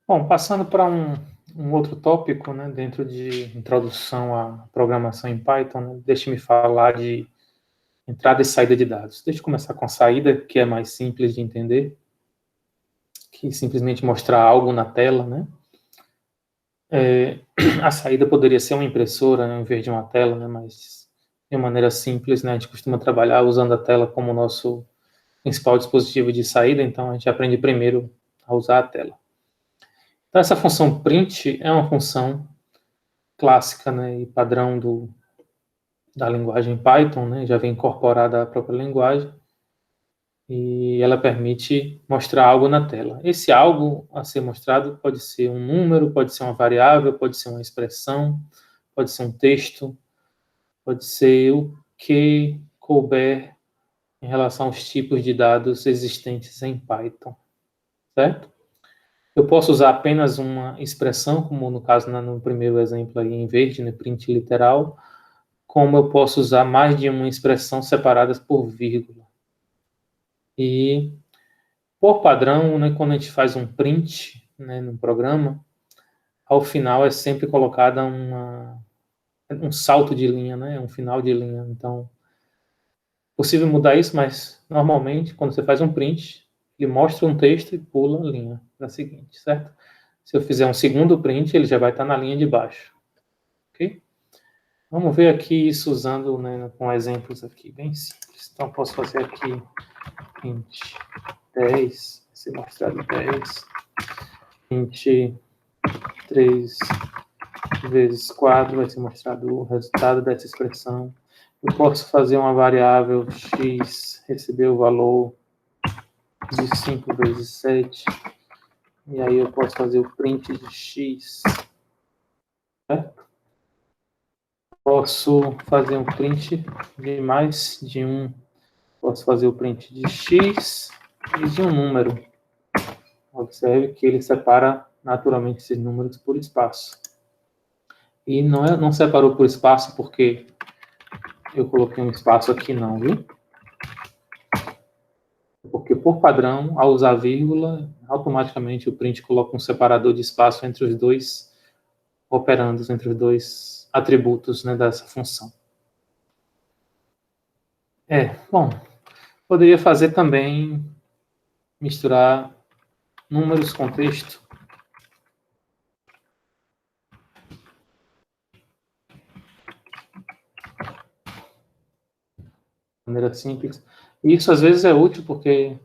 Bom, passando para um outro tópico, né, dentro de introdução à programação em Python, né, deixe-me falar de entrada e saída de dados. Deixa eu começar com a saída, que é mais simples de entender, que simplesmente mostrar algo na tela, né? A saída poderia ser uma impressora, né, em vez de uma tela, né, mas de maneira simples, né, a gente costuma trabalhar usando a tela como nosso principal dispositivo de saída, então a gente aprende primeiro a usar a tela. Então, essa função print é uma função clássica, né, e padrão da linguagem Python, né, já vem incorporada à própria linguagem, e ela permite mostrar algo na tela. Esse algo a ser mostrado pode ser um número, pode ser uma variável, pode ser uma expressão, pode ser um texto, pode ser o que couber em relação aos tipos de dados existentes em Python, certo? Eu posso usar apenas uma expressão, como no caso no primeiro exemplo aí em verde, né, print literal, como eu posso usar mais de uma expressão separadas por vírgula. E, por padrão, né, quando a gente faz um print, né, no programa, ao final é sempre colocada um salto de linha, né, um final de linha. Então, é possível mudar isso, mas normalmente, quando você faz um print, ele mostra um texto e pula a linha para a seguinte, certo? Se eu fizer um segundo print, ele já vai estar na linha de baixo, ok? Vamos ver aqui isso usando, né, com exemplos aqui bem simples. Então, posso fazer aqui print 10, vai ser mostrado 10, print 3 vezes 4, vai ser mostrado o resultado dessa expressão. Eu posso fazer uma variável x, receber o valor de 5 vezes 7, e aí eu posso fazer o print de x, certo? Posso fazer um print de mais de um, posso fazer o print de x e de um número. Observe que ele separa naturalmente esses números por espaço. E não separou por espaço porque eu coloquei um espaço aqui não, viu? Porque por padrão, ao usar vírgula, automaticamente o print coloca um separador de espaço entre os dois operandos, entre os dois atributos, né, dessa função. Bom, poderia fazer também misturar números com texto. De maneira simples. E isso às vezes é útil porque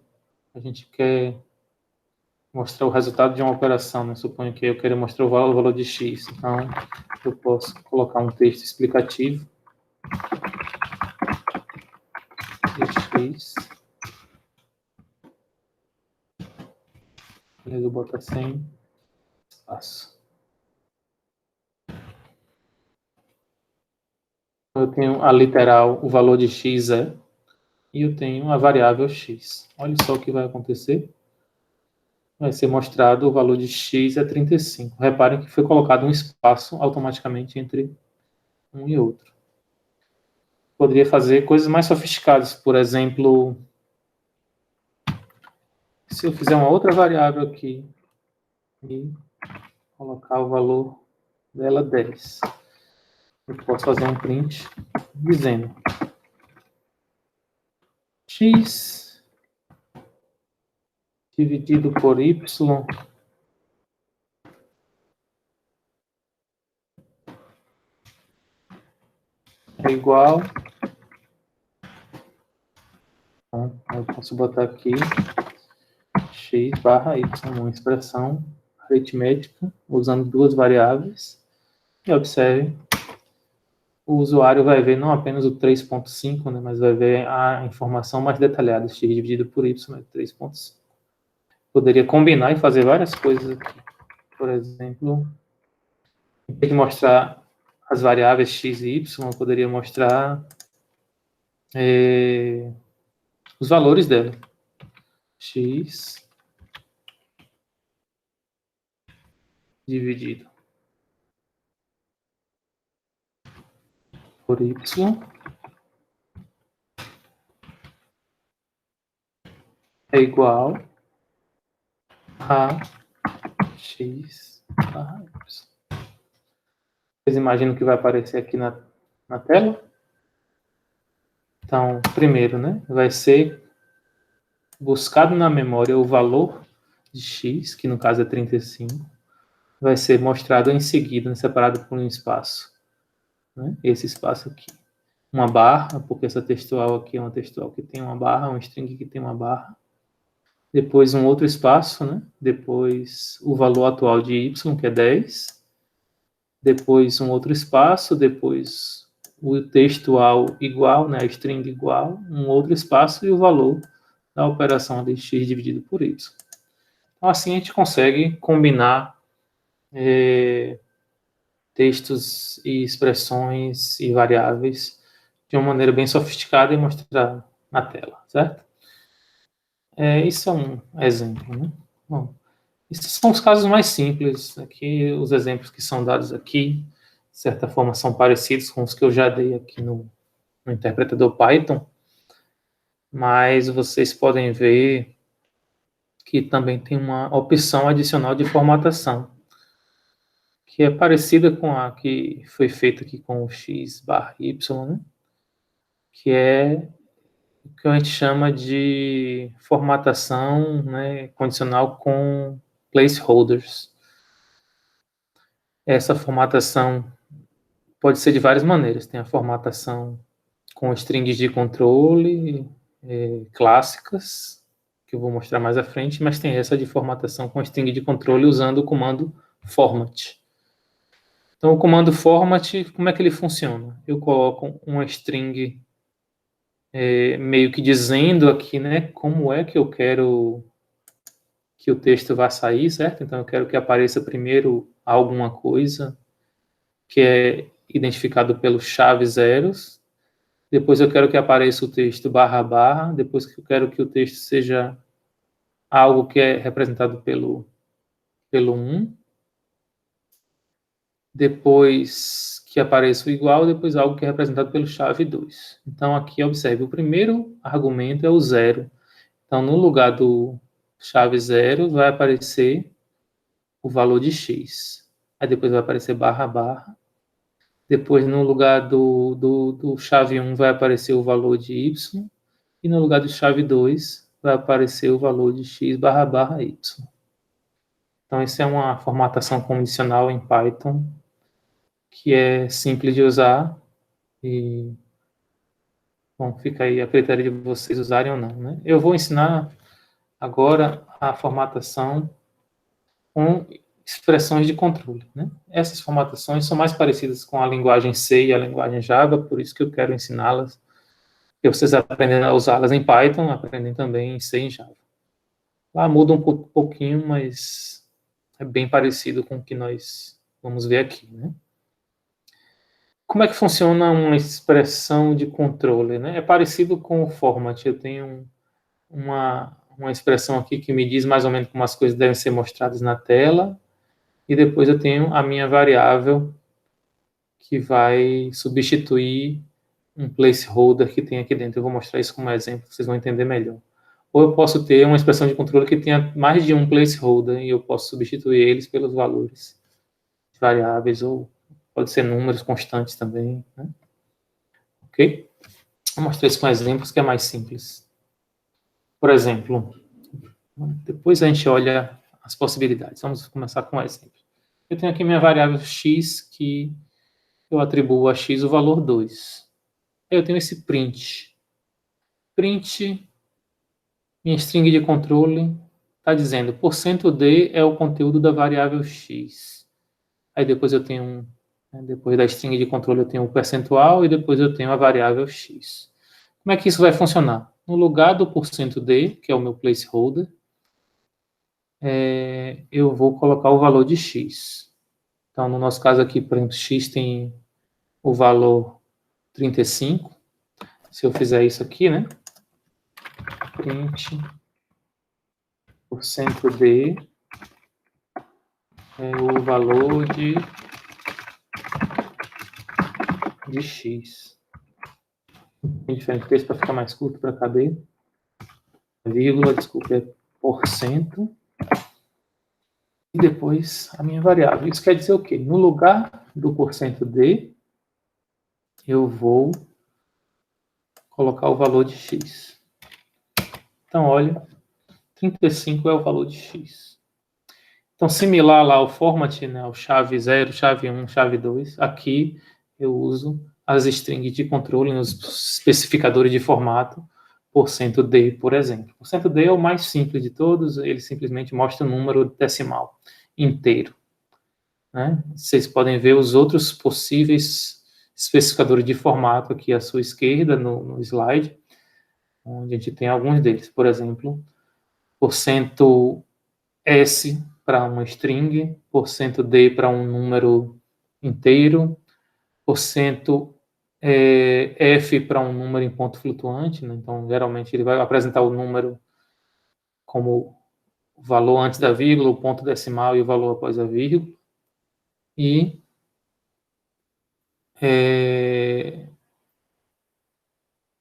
a gente quer mostrar o resultado de uma operação, né? Suponho que eu queira mostrar o valor de x. Então, eu posso colocar um texto explicativo de x. Eu boto sem espaço. Eu tenho a literal, o valor de x e eu tenho a variável x. Olha só o que vai acontecer. Vai ser mostrado o valor de x é 35. Reparem que foi colocado um espaço automaticamente entre um e outro. Poderia fazer coisas mais sofisticadas, por exemplo, se eu fizer uma outra variável aqui e colocar o valor dela 10, eu posso fazer um print dizendo x dividido por y é igual. Então, eu posso botar aqui x barra y, uma expressão aritmética usando duas variáveis. E observe, o usuário vai ver não apenas o 3.5, né, mas vai ver a informação mais detalhada, x dividido por y é 3.5. Poderia combinar e fazer várias coisas aqui. Por exemplo, em vez de mostrar as variáveis x e y, eu poderia mostrar os valores dela. X dividido por y é igual A, X, barra Y. Vocês imaginam que vai aparecer aqui na tela? Então, primeiro, né, vai ser buscado na memória o valor de x, que no caso é 35, vai ser mostrado em seguida, separado por um espaço. Né? Esse espaço aqui. Uma barra, porque essa textual aqui é uma textual que tem uma barra, um string que tem uma barra. Depois um outro espaço, né? Depois o valor atual de y, que é 10. Depois um outro espaço, depois o textual igual, né? A string igual, um outro espaço e o valor da operação de x dividido por y. Então, assim a gente consegue combinar textos e expressões e variáveis de uma maneira bem sofisticada e mostrar na tela, certo? Isso é um exemplo, né? Bom, esses são os casos mais simples. Aqui, os exemplos que são dados aqui, de certa forma, são parecidos com os que eu já dei aqui no interpretador Python, mas vocês podem ver que também tem uma opção adicional de formatação, que é parecida com a que foi feita aqui com o x barra y, né? Que é o que a gente chama de formatação, né, condicional com placeholders. Essa formatação pode ser de várias maneiras. Tem a formatação com strings de controle clássicas, que eu vou mostrar mais à frente, mas tem essa de formatação com string de controle usando o comando format. Então, o comando format, como é que ele funciona? Eu coloco uma string meio que dizendo aqui, né, como é que eu quero que o texto vá sair, certo? Então, eu quero que apareça primeiro alguma coisa que é identificado pelos chaves zeros. Depois eu quero que apareça o texto barra barra. Depois que eu quero que o texto seja algo que é representado pelo 1. Depois que apareça o igual, depois algo que é representado pelo chave 2. Então, aqui, observe, o primeiro argumento é o 0. Então, no lugar do chave 0, vai aparecer o valor de x. Aí depois vai aparecer barra barra. Depois, no lugar do chave 1, vai aparecer o valor de y. E no lugar do chave 2, vai aparecer o valor de x barra barra y. Então, isso é uma formatação condicional em Python que é simples de usar e, bom, fica aí a critério de vocês usarem ou não, né? Eu vou ensinar agora a formatação com expressões de controle, né? Essas formatações são mais parecidas com a linguagem C e a linguagem Java, por isso que eu quero ensiná-las, que vocês aprendem a usá-las em Python, aprendem também em C e em Java. Lá muda um pouquinho, mas é bem parecido com o que nós vamos ver aqui, né? Como é que funciona uma expressão de controle, né? É parecido com o format. Eu tenho uma expressão aqui que me diz mais ou menos como as coisas devem ser mostradas na tela, e depois eu tenho a minha variável que vai substituir um placeholder que tem aqui dentro. Eu vou mostrar isso como exemplo, vocês vão entender melhor. Ou eu posso ter uma expressão de controle que tenha mais de um placeholder e eu posso substituir eles pelos valores variáveis, ou pode ser números constantes também, né? Ok? Vou mostrar isso com exemplos que é mais simples. Por exemplo, depois a gente olha as possibilidades. Vamos começar com um exemplo. Eu tenho aqui minha variável x, que eu atribuo a x o valor 2. Aí eu tenho esse print. Print, minha string de controle, está dizendo %d é o conteúdo da variável x. Aí depois eu tenho, depois da string de controle eu tenho o percentual e depois eu tenho a variável x. Como é que isso vai funcionar? No lugar do %d, que é o meu placeholder, eu vou colocar o valor de x. Então, no nosso caso aqui, por exemplo, x tem o valor 35. Se eu fizer isso aqui, né? Print %d é o valor de x. Tem diferente texto para ficar mais curto para caber. Vírgula, desculpa, é %. e depois a minha variável. Isso quer dizer o quê? No lugar do %d, eu vou colocar o valor de x. Então, olha, 35 é o valor de x. Então, similar lá ao format, né, ao chave 0, chave 1, chave 2, aqui eu uso as strings de controle nos especificadores de formato, %d, por exemplo. %d é o mais simples de todos, ele simplesmente mostra o número decimal inteiro. Né? Vocês podem ver os outros possíveis especificadores de formato aqui à sua esquerda, no slide, onde a gente tem alguns deles. Por exemplo, %s para uma string, %d para um número inteiro, %f para um número em ponto flutuante, né? Então, geralmente, ele vai apresentar o número como o valor antes da vírgula, o ponto decimal e o valor após a vírgula. E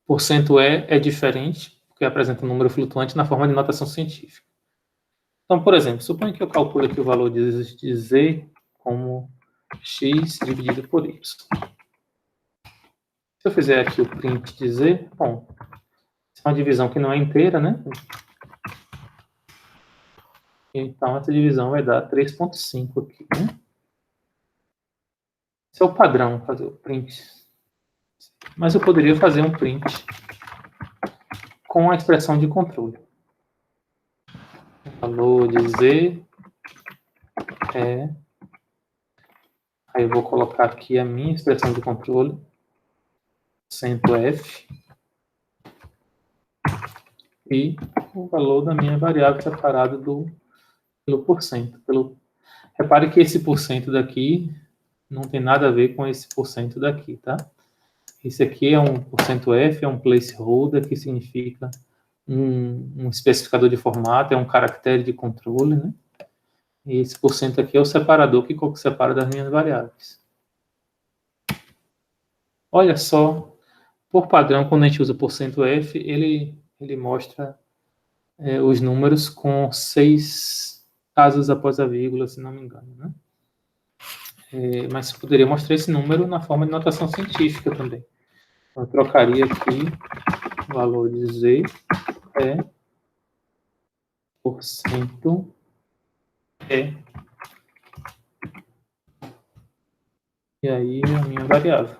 %e é diferente, porque apresenta um número flutuante na forma de notação científica. Então, por exemplo, suponha que eu calcule aqui o valor de z como x dividido por y. Se eu fizer aqui o print de z, bom, isso é uma divisão que não é inteira, né? Então, essa divisão vai dar 3,5 aqui, né? Esse é o padrão, fazer o print. Mas eu poderia fazer um print com a expressão de controle. O valor de z é... Aí eu vou colocar aqui a minha expressão de controle, %f, e o valor da minha variável separado pelo %. Repare que esse % daqui não tem nada a ver com esse % daqui, tá? Esse aqui é um %f, é um placeholder, que significa um especificador de formato, é um caractere de controle, né? E esse % aqui é o separador que separa das minhas variáveis. Olha só, por padrão, quando a gente usa %f, ele mostra os números com 6 casas após a vírgula, se não me engano, né? Mas eu poderia mostrar esse número na forma de notação científica também. Eu trocaria aqui o valor de z é %e. E aí a minha variável.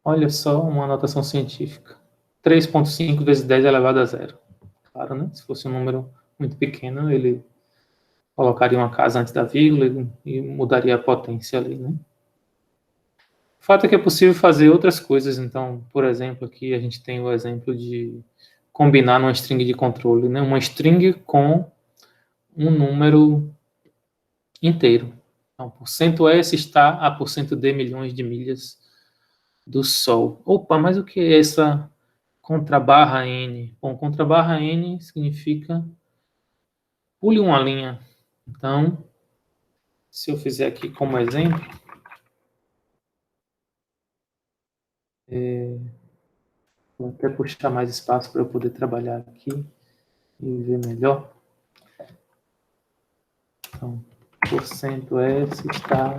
Olha só uma notação científica. 3,5 vezes 10 elevado a 0. Claro, né? Se fosse um número muito pequeno, ele colocaria uma casa antes da vírgula e mudaria a potência ali, né? O fato é que é possível fazer outras coisas. Então, por exemplo, aqui a gente tem o exemplo de combinar numa string de controle, né? Uma string com um número inteiro. Então, %s está a %d milhões de milhas do Sol. Opa, mas o que é essa contrabarra N? Bom, contrabarra N significa pule uma linha. Então, se eu fizer aqui como exemplo, vou até puxar mais espaço para eu poder trabalhar aqui e ver melhor. Então, %s está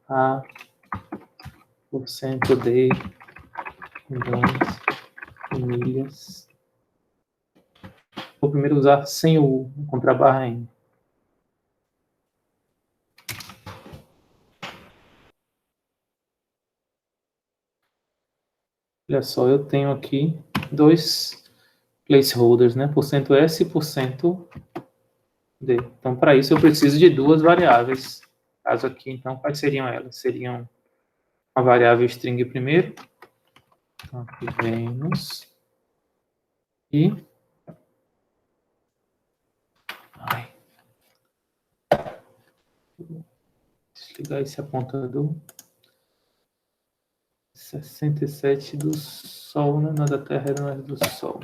a %d milhões de milhas. Vou primeiro usar sem o contrabarra N. Olha só, eu tenho aqui dois placeholders, né? %s e %d. Então, para isso, eu preciso de duas variáveis. Caso aqui, então, quais seriam elas? Seriam a variável string primeiro. Então, aqui vemos. E... desligar esse apontador. 67 do Sol, né? Não é da Terra, não é do Sol.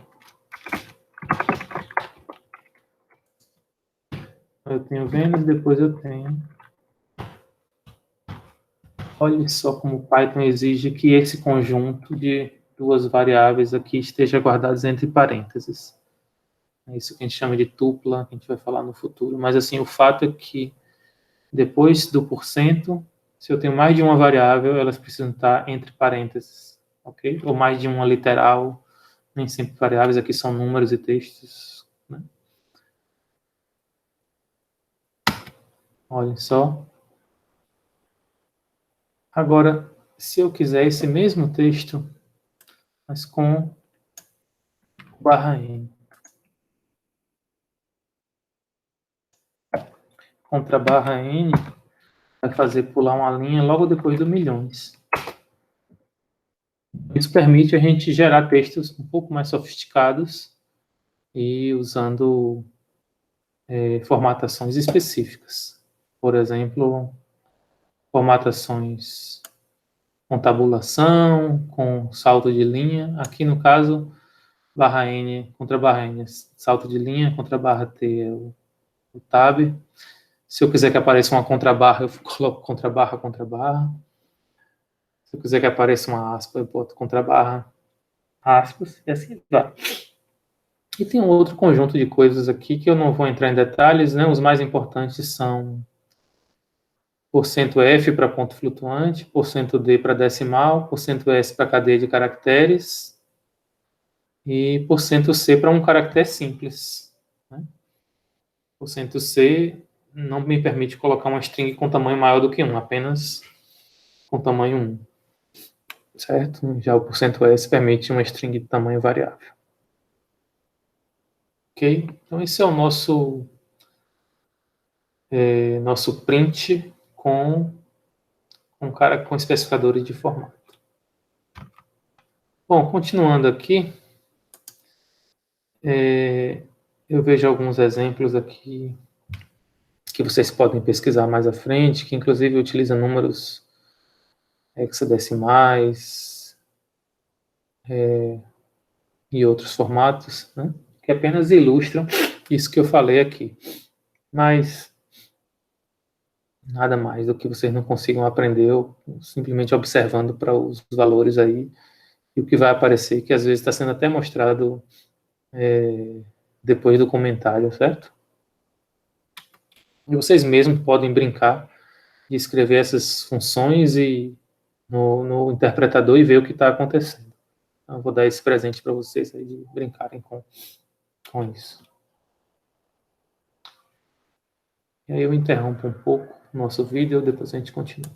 Eu tenho Vênus, depois eu tenho... Olha só como o Python exige que esse conjunto de duas variáveis aqui estejam guardadas entre parênteses. É isso que a gente chama de tupla, que a gente vai falar no futuro. Mas, assim, o fato é que depois do porcento, se eu tenho mais de uma variável, elas precisam estar entre parênteses, ok? Ou mais de uma literal, nem sempre variáveis, aqui são números e textos, né? Olhem só. Agora, se eu quiser esse mesmo texto, mas com barra N. Contra barra N vai fazer pular uma linha logo depois do milhões. Isso permite a gente gerar textos um pouco mais sofisticados e usando formatações específicas. Por exemplo, formatações com tabulação, com salto de linha. Aqui, no caso, barra N contra barra N, salto de linha, contra barra T é o tab. Se eu quiser que apareça uma contrabarra, eu coloco contrabarra, contrabarra. Se eu quiser que apareça uma aspa, eu boto contrabarra, aspas, e assim vai. E tem um outro conjunto de coisas aqui que eu não vou entrar em detalhes, né? Os mais importantes são %F para ponto flutuante, %D para decimal, %S para cadeia de caracteres e %C para um caractere simples, né? %C não me permite colocar uma string com tamanho maior do que 1, apenas com tamanho 1. Certo? Já o %S permite uma string de tamanho variável. Ok? Então, esse é o nosso print com especificadores de formato. Bom, continuando aqui, eu vejo alguns exemplos aqui que vocês podem pesquisar mais à frente, que inclusive utiliza números hexadecimais e outros formatos, né, que apenas ilustram isso que eu falei aqui. Mas nada mais do que vocês não consigam aprender simplesmente observando para os valores aí, e o que vai aparecer, que às vezes está sendo até mostrado depois do comentário, certo? E vocês mesmos podem brincar de escrever essas funções e no interpretador e ver o que está acontecendo. Então, eu vou dar esse presente para vocês aí de brincarem com isso. E aí eu interrompo um pouco o nosso vídeo, depois a gente continua.